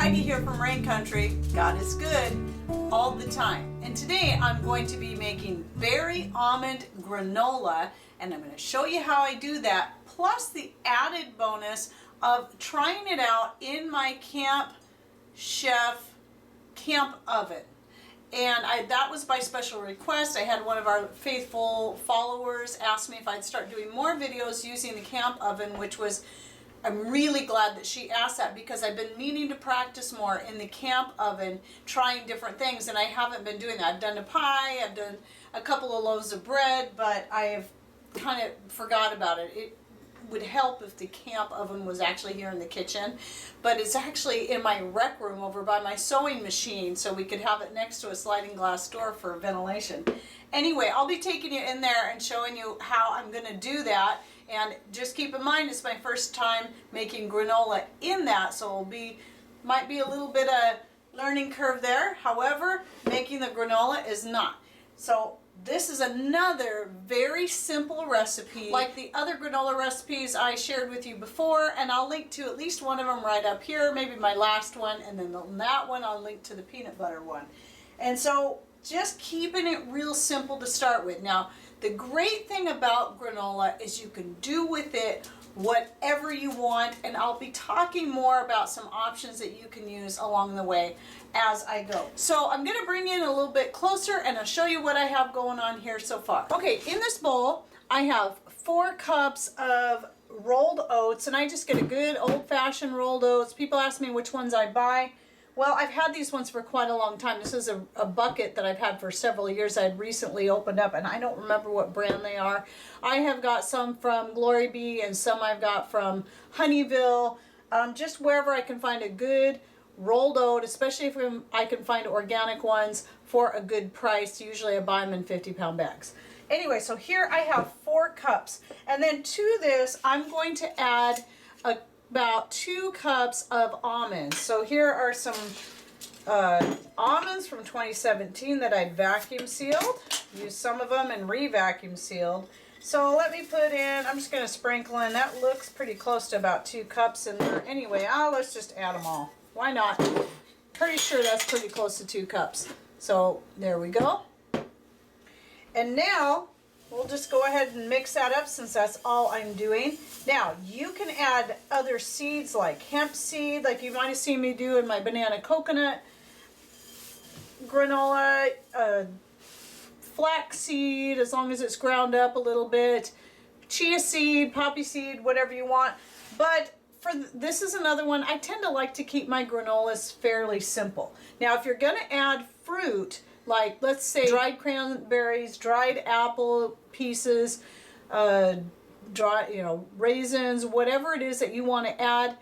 Heidi here from Rain Country. God is good all the time. And today I'm going to be making berry almond granola, and I'm going to show you how I do that, plus the added bonus of trying it out in my Camp Chef camp oven. And that was by special request. I had one of our faithful followers ask me if I'd start doing more videos using the camp oven, which was, I'm really glad that she asked that, because I've been meaning to practice more in the camp oven, trying different things, and I haven't been doing that. I've done a pie, I've done a couple of loaves of bread, but I have kind of forgot about it. It would help if the camp oven was actually here in the kitchen, but it's actually in my rec room over by my sewing machine, so we could have it next to a sliding glass door for ventilation. Anyway, I'll be taking you in there and showing you how I'm going to do that. And just keep in mind, it's my first time making granola in that, so might be a little bit of learning curve there. However, making the granola is not. So this is another very simple recipe, like the other granola recipes I shared with you before, and I'll link to at least one of them right up here, maybe my last one, and then that one I'll link to the peanut butter one. And so just keeping it real simple to start with. Now, the great thing about granola is you can do with it whatever you want, and I'll be talking more about some options that you can use along the way as I go. So I'm going to bring in a little bit closer and I'll show you what I have going on here so far. Okay, in this bowl I have 4 cups of rolled oats, and I just get a good old-fashioned rolled oats. People ask me which ones I buy. Well, I've had these ones for quite a long time. This is a bucket that I've had for several years. I had recently opened up, and I don't remember what brand they are. I have got some from Glory Bee, and some I've got from Honeyville, just wherever I can find a good rolled oat, especially if I can find organic ones for a good price. Usually I buy them in 50-pound bags. Anyway, so here I have 4 cups, and then to this I'm going to add about 2 cups of almonds. So here are some almonds from 2017 that I vacuum sealed. Used some of them and re-vacuum sealed. So let me put in, I'm just going to sprinkle in, that looks pretty close to about 2 cups in there. Anyway, let's just add them all. Why not? Pretty sure that's pretty close to 2 cups. So there we go. And now we'll just go ahead and mix that up, since that's all I'm doing. Now, you can add other seeds like hemp seed, like you might have seen me do in my banana coconut granola, flax seed, as long as it's ground up a little bit, chia seed, poppy seed, whatever you want. But this is another one. I tend to like to keep my granolas fairly simple. Now, if you're going to add fruit, like let's say dried cranberries, dried apple pieces, raisins, whatever it is that you want to add,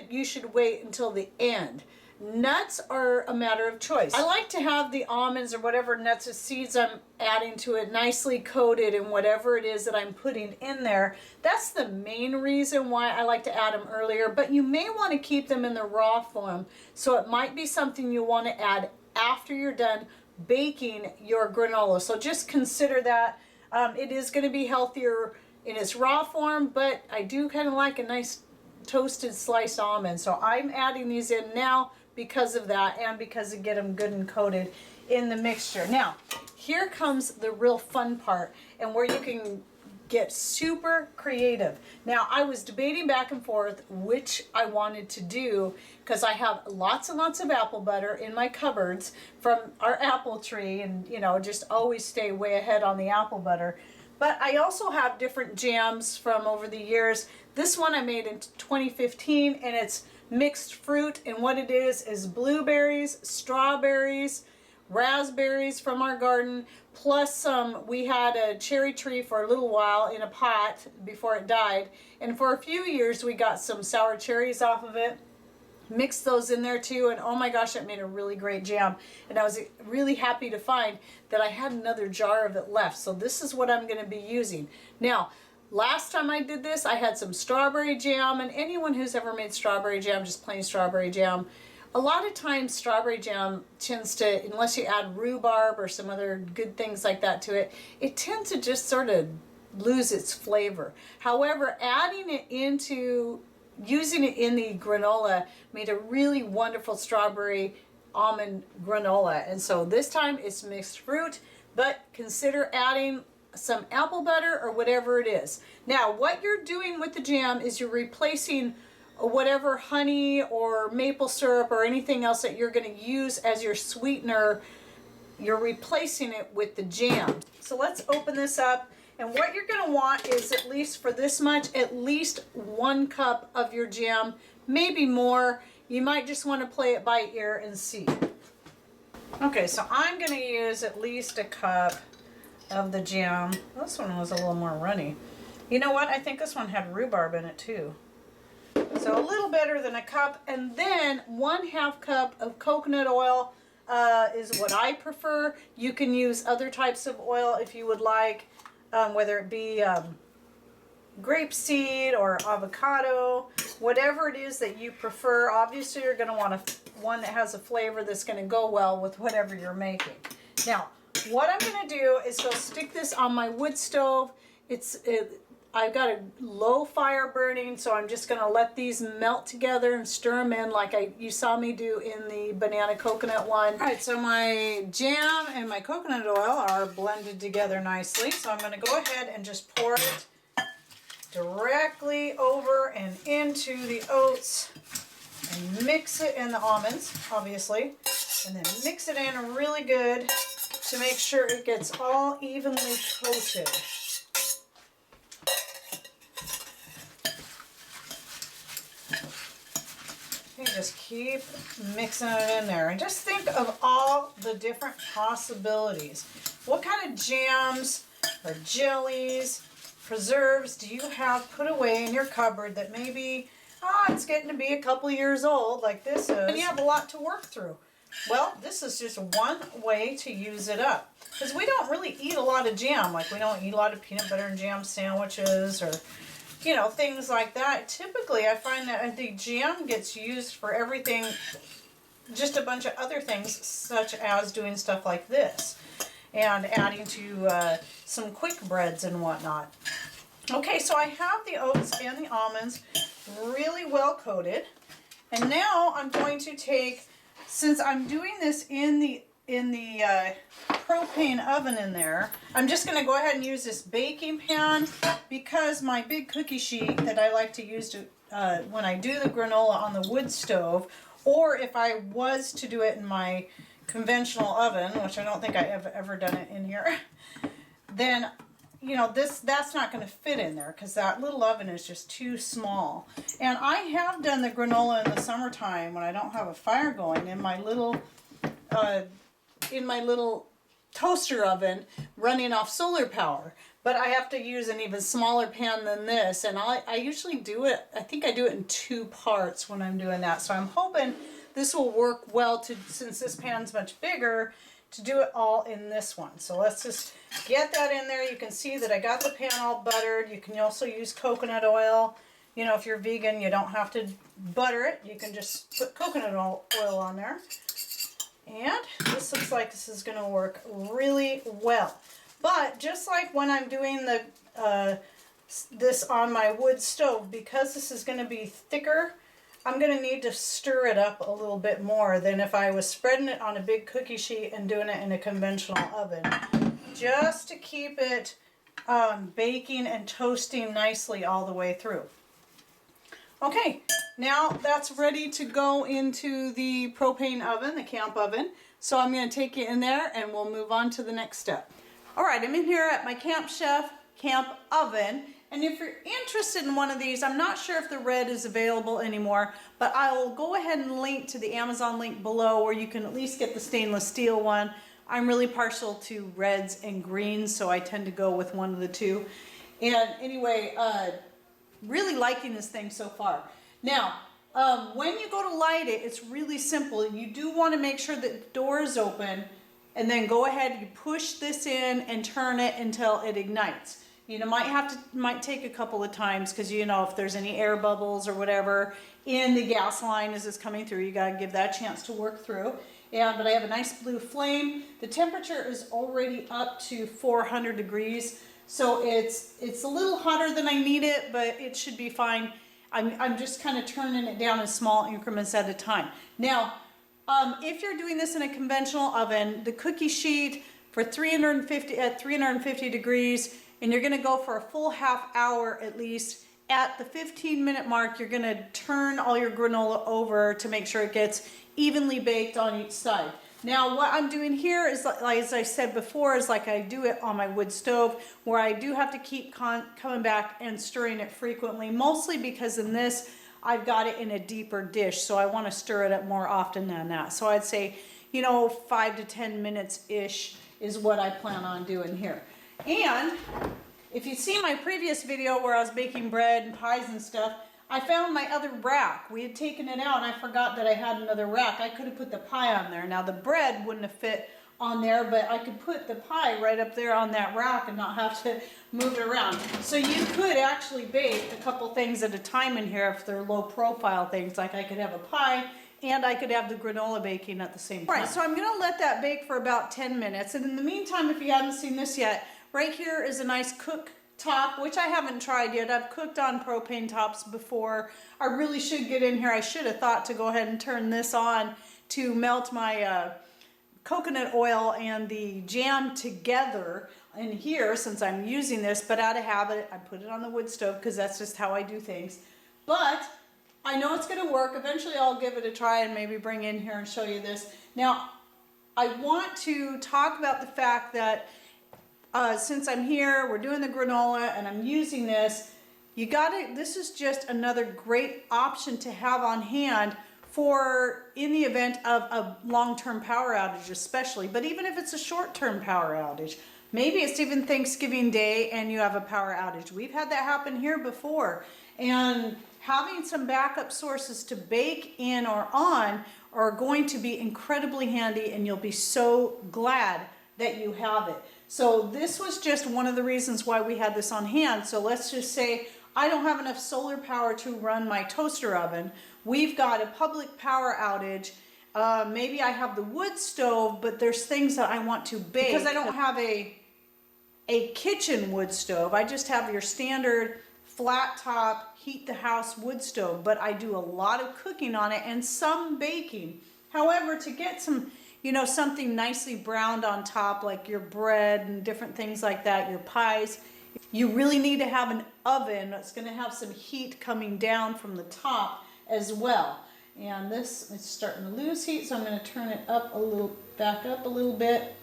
you should wait until the end. Nuts are a matter of choice. I like to have the almonds or whatever nuts or seeds I'm adding to it nicely coated in whatever it is that I'm putting in there. That's the main reason why I like to add them earlier, but you may want to keep them in the raw form, so it might be something you want to add after you're done baking your granola. So just consider that. It is going to be healthier in its raw form, but I do kind of like a nice toasted sliced almond. So I'm adding these in now because of that, and because of get them good and coated in the mixture. Now, here comes the real fun part, and where you can get super creative. Now, I was debating back and forth which I wanted to do, because I have lots and lots of apple butter in my cupboards from our apple tree, and just always stay way ahead on the apple butter. But I also have different jams from over the years. This one I made in 2015, and it's mixed fruit, and what it is blueberries, strawberries, raspberries from our garden, plus we had a cherry tree for a little while in a pot before it died, and for a few years we got some sour cherries off of it, mixed those in there too, and oh my gosh, it made a really great jam. And I was really happy to find that I had another jar of it left, so this is what I'm going to be using. Now, last time I did this, I had some strawberry jam, and anyone who's ever made strawberry jam, just plain strawberry jam, a lot of times strawberry jam tends to, unless you add rhubarb or some other good things like that to it, it tends to just sort of lose its flavor. However, adding it into using it in the granola made a really wonderful strawberry almond granola. And so this time it's mixed fruit, but consider adding some apple butter or whatever it is. Now, what you're doing with the jam is you're replacing whatever honey or maple syrup or anything else that you're going to use as your sweetener. You're replacing it with the jam. So let's open this up. And what you're going to want is, at least for this much, at least 1 cup of your jam, maybe more. You might just want to play it by ear and see. Okay, so I'm going to use at least a cup of the jam. This one was a little more runny. You know what? I think this one had rhubarb in it too. So a little better than a cup. And then 1/2 cup of coconut oil is what I prefer. You can use other types of oil if you would like. Whether it be grapeseed or avocado, whatever it is that you prefer. Obviously, you're going to want one that has a flavor that's going to go well with whatever you're making. Now, what I'm going to do is go stick this on my wood stove. I've got a low fire burning, so I'm just going to let these melt together and stir them in like you saw me do in the banana coconut one. All right, so my jam and my coconut oil are blended together nicely, so I'm going to go ahead and just pour it directly over and into the oats and mix it, and the almonds, obviously, and then mix it in really good to make sure it gets all evenly coated. Just keep mixing it in there and just think of all the different possibilities. What kind of jams or jellies, preserves do you have put away in your cupboard that maybe, it's getting to be a couple years old like this is, and you have a lot to work through? Well, this is just one way to use it up, because we don't really eat a lot of jam. Like, we don't eat a lot of peanut butter and jam sandwiches or things like that. Typically, I find that the jam gets used for everything, just a bunch of other things, such as doing stuff like this and adding to some quick breads and whatnot. Okay, so I have the oats and the almonds really well coated, and now I'm going to take, since I'm doing this in the propane oven in there, I'm just going to go ahead and use this baking pan, because my big cookie sheet that I like to use to when I do the granola on the wood stove, or if I was to do it in my conventional oven, which I don't think I have ever done it in here, then that's not going to fit in there because that little oven is just too small. And I have done the granola in the summertime when I don't have a fire going in my little toaster oven running off solar power. But I have to use an even smaller pan than this, and I usually do it, I think I do it in 2 parts when I'm doing that. So I'm hoping this will work well, since this pan's much bigger, to do it all in this one. So let's just get that in there. You can see that I got the pan all buttered. You can also use coconut oil. If you're vegan, you don't have to butter it. You can just put coconut oil on there. And this looks like this is going to work really well. But just like when I'm doing this on my wood stove, because this is going to be thicker, I'm going to need to stir it up a little bit more than if I was spreading it on a big cookie sheet and doing it in a conventional oven, just to keep it baking and toasting nicely all the way through. Okay, now that's ready to go into the propane oven, the camp oven. So I'm going to take it in there and we'll move on to the next step. All right, I'm in here at my Camp Chef camp oven. And if you're interested in one of these, I'm not sure if the red is available anymore, but I will go ahead and link to the Amazon link below where you can at least get the stainless steel one. I'm really partial to reds and greens, so I tend to go with one of the two. And anyway, really liking this thing so far. Now, when you go to light it, it's really simple. You do want to make sure that the door is open, and then go ahead, you push this in and turn it until it ignites. Might take a couple of times, because if there's any air bubbles or whatever in the gas line as it's coming through, you got to give that a chance to work through. But I have a nice blue flame. The temperature is already up to 400 degrees, so it's a little hotter than I need it, but it should be fine. I'm just kind of turning it down in small increments at a time. Now, if you're doing this in a conventional oven, the cookie sheet for 350 degrees, and you're gonna go for a full half hour at least. At the 15-minute mark, you're gonna turn all your granola over to make sure it gets evenly baked on each side. Now, what I'm doing here is, like as I said before, is like I do it on my wood stove, where I do have to keep coming back and stirring it frequently, mostly because in this, I've got it in a deeper dish, so I want to stir it up more often than that. So I'd say, you know, 5 to 10 minutes-ish is what I plan on doing here. And if you see my previous video where I was baking bread and pies and stuff, I found my other rack. We had taken it out and I forgot that I had another rack. I could have put the pie on there. Now the bread wouldn't have fit on there, but I could put the pie right up there on that rack and not have to move it around. So you could actually bake a couple things at a time in here if they're low profile things. Like I could have a pie and I could have the granola baking at the same time. All right, so I'm gonna let that bake for about 10 minutes. And in the meantime, if you haven't seen this yet, right here is a nice cook top, which I haven't tried yet. I've cooked on propane tops before. I really should get in here. I should have thought to go ahead and turn this on to melt my coconut oil and the jam together in here since I'm using this, but out of habit, I put it on the wood stove because that's just how I do things. But I know it's going to work. Eventually I'll give it a try and maybe bring in here and show you this. Now, I want to talk about the fact that since I'm here, we're doing the granola and I'm using this, this is just another great option to have on hand for in the event of a long-term power outage especially, but even if it's a short-term power outage, maybe it's even Thanksgiving Day and you have a power outage. We've had that happen here before, and having some backup sources to bake in or on are going to be incredibly handy, and you'll be so glad that you have it. So this was just one of the reasons why we had this on hand. So let's just say I don't have enough solar power to run my toaster oven. We've got a public power outage. Maybe I have the wood stove, but there's things that I want to bake. Because I don't have a kitchen wood stove. I just have your standard flat top, heat the house wood stove, but I do a lot of cooking on it and some baking. However, to get some, you know, something nicely browned on top, like your bread and different things like that, your pies, you really need to have an oven that's going to have some heat coming down from the top as well. And this is starting to lose heat, so I'm going to turn it up a little, back up a little bit.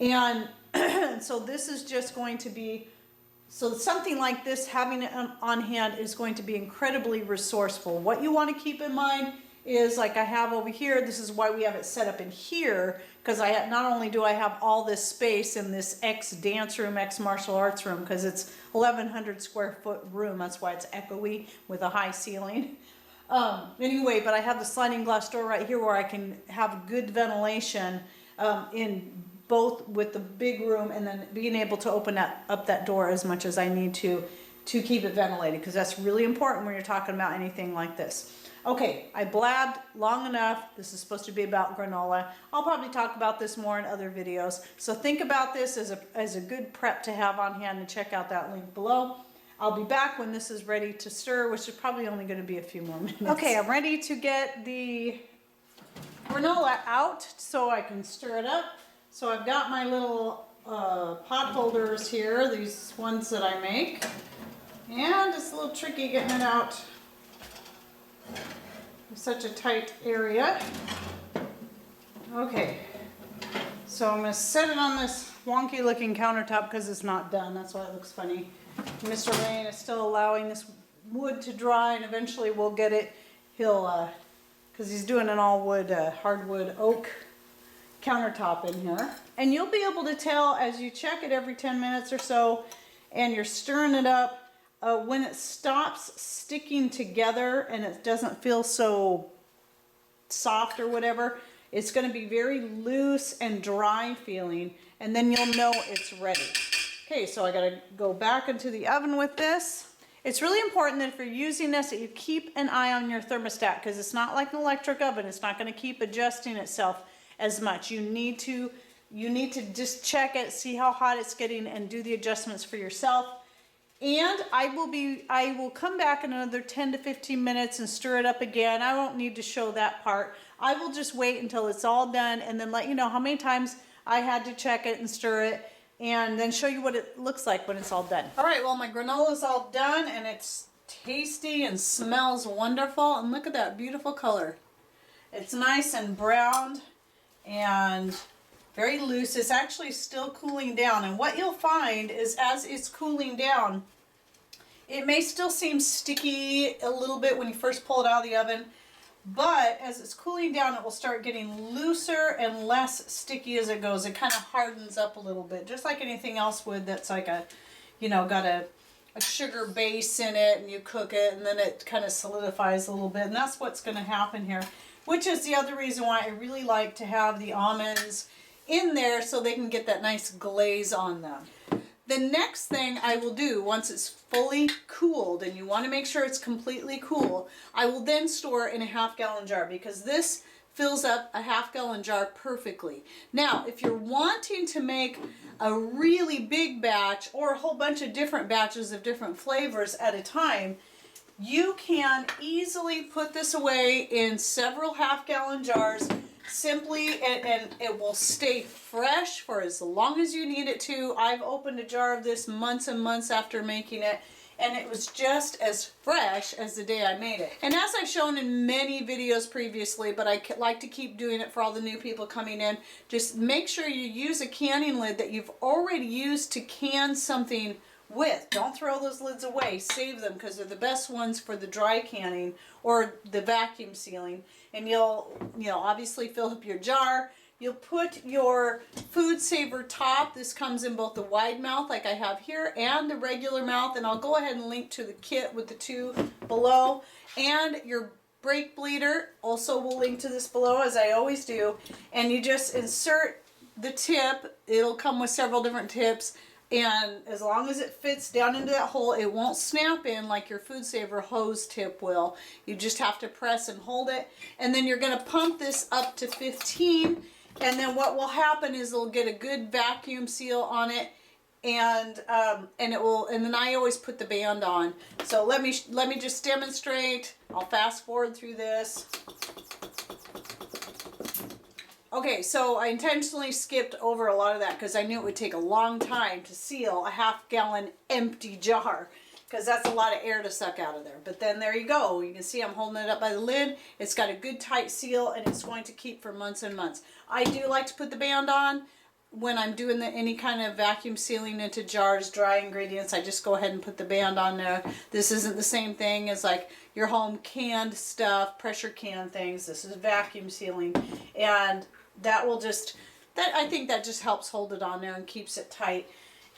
And so this is just going to be, so something like this, having it on hand is going to be incredibly resourceful. What you want to keep in mind is, like I have over here, this is why we have it set up in here, because not only do I have all this space in this X dance room, X martial arts room, because it's 1,100 square foot room, that's why it's echoey with a high ceiling. Anyway, but I have the sliding glass door right here where I can have good ventilation in both with the big room and then being able to open up that door as much as I need to keep it ventilated, because that's really important when you're talking about anything like this. Okay, I blabbed long enough. This is supposed to be about granola. I'll probably talk about this more in other videos. So think about this as a good prep to have on hand, and check out that link below. I'll be back when this is ready to stir, which is probably only going to be a few more minutes. Okay, I'm ready to get the granola out so I can stir it up. So I've got my little pot holders here, these ones that I make. And it's a little tricky getting it out. Such a tight area. Okay, so I'm going to set it on this wonky looking countertop because it's not done. That's why it looks funny. Mr. Rain is still allowing this wood to dry, and eventually we'll get it. He'll, because he's doing an all wood, hardwood oak countertop in here. And you'll be able to tell as you check it every 10 minutes or so and you're stirring it up, when it stops sticking together and it doesn't feel so soft or whatever, it's going to be very loose and dry feeling, and then you'll know it's ready. Okay, so I got to go back into the oven with this. It's really important that if you're using this that you keep an eye on your thermostat, because it's not like an electric oven. It's not going to keep adjusting itself as much. You need to just check it, see how hot it's getting, and do the adjustments for yourself. And I will come back in another 10 to 15 minutes and stir it up again. I won't need to show that part. I will just wait until it's all done and then let you know how many times I had to check it and stir it, and then show you what it looks like when it's all done. All right, well, my granola is all done and it's tasty and smells wonderful. And look at that beautiful color. It's nice and browned and very loose. It's actually still cooling down. And what you'll find is as it's cooling down, it may still seem sticky a little bit when you first pull it out of the oven, but as it's cooling down, it will start getting looser and less sticky as it goes. It kind of hardens up a little bit, just like anything else would that's like a, you know, got a sugar base in it, and you cook it and then it kind of solidifies a little bit. And that's what's going to happen here, which is the other reason why I really like to have the almonds in there, so they can get that nice glaze on them. The next thing I will do once it's fully cooled, and you want to make sure it's completely cool, I will then store in a half-gallon jar, because this fills up a half-gallon jar perfectly. Now, if you're wanting to make a really big batch or a whole bunch of different batches of different flavors at a time, you can easily put this away in several half-gallon jars simply, and it will stay fresh for as long as you need it to. I've opened a jar of this months and months after making it, and it was just as fresh as the day I made it. And as I've shown in many videos previously, but I like to keep doing it for all the new people coming in, just make sure you use a canning lid that you've already used to can something with. Don't throw those lids away. Save them, because they're the best ones for the dry canning or the vacuum sealing. And you'll obviously fill up your jar. You'll put your food saver top. This comes in both the wide mouth like I have here and the regular mouth, and I'll go ahead and link to the kit with the two below. And your brake bleeder also will link to this below, as I always do. And you just insert the tip. It'll come with several different tips. And as long as it fits down into that hole, it won't snap in like your food saver hose tip will. You just have to press and hold it. And then you're going to pump this up to 15. And then what will happen is it'll get a good vacuum seal on it. And it will. And then I always put the band on. So let me just demonstrate. I'll fast forward through this. Okay, so I intentionally skipped over a lot of that because I knew it would take a long time to seal a half-gallon empty jar, because that's a lot of air to suck out of there. But then there you go. You can see I'm holding it up by the lid. It's got a good tight seal, and it's going to keep for months and months. I do like to put the band on when I'm doing any kind of vacuum sealing into jars, dry ingredients. I just go ahead and put the band on there. This isn't the same thing as like your home canned stuff, pressure can things. This is vacuum sealing, and that will just, I think that just helps hold it on there and keeps it tight.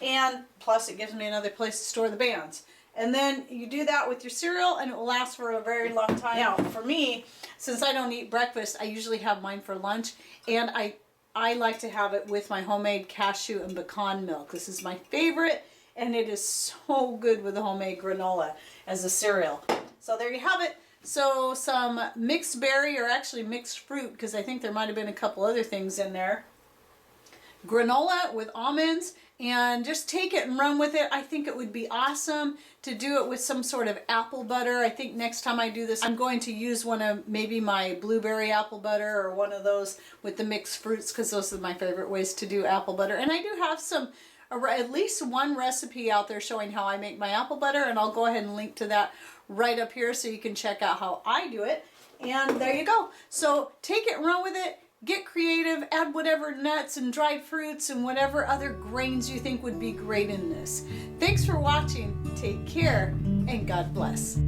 And plus it gives me another place to store the bands. And then you do that with your cereal and it will last for a very long time. Now for me, since I don't eat breakfast, I usually have mine for lunch, and I like to have it with my homemade cashew and pecan milk. This is my favorite, and it is so good with the homemade granola as a cereal. So there you have it. So some mixed berry, or actually mixed fruit, because I think there might have been a couple other things in there. Granola with almonds, and just take it and run with it. I think it would be awesome to do it with some sort of apple butter. I think next time I do this, I'm going to use one of maybe my blueberry apple butter or one of those with the mixed fruits, because those are my favorite ways to do apple butter. And I do have at least one recipe out there showing how I make my apple butter, and I'll go ahead and link to that right up here so you can check out how I do it. And there you go. So take it and run with it. Get creative, add whatever nuts and dried fruits and whatever other grains you think would be great in this. Thanks for watching. Take care, and God bless.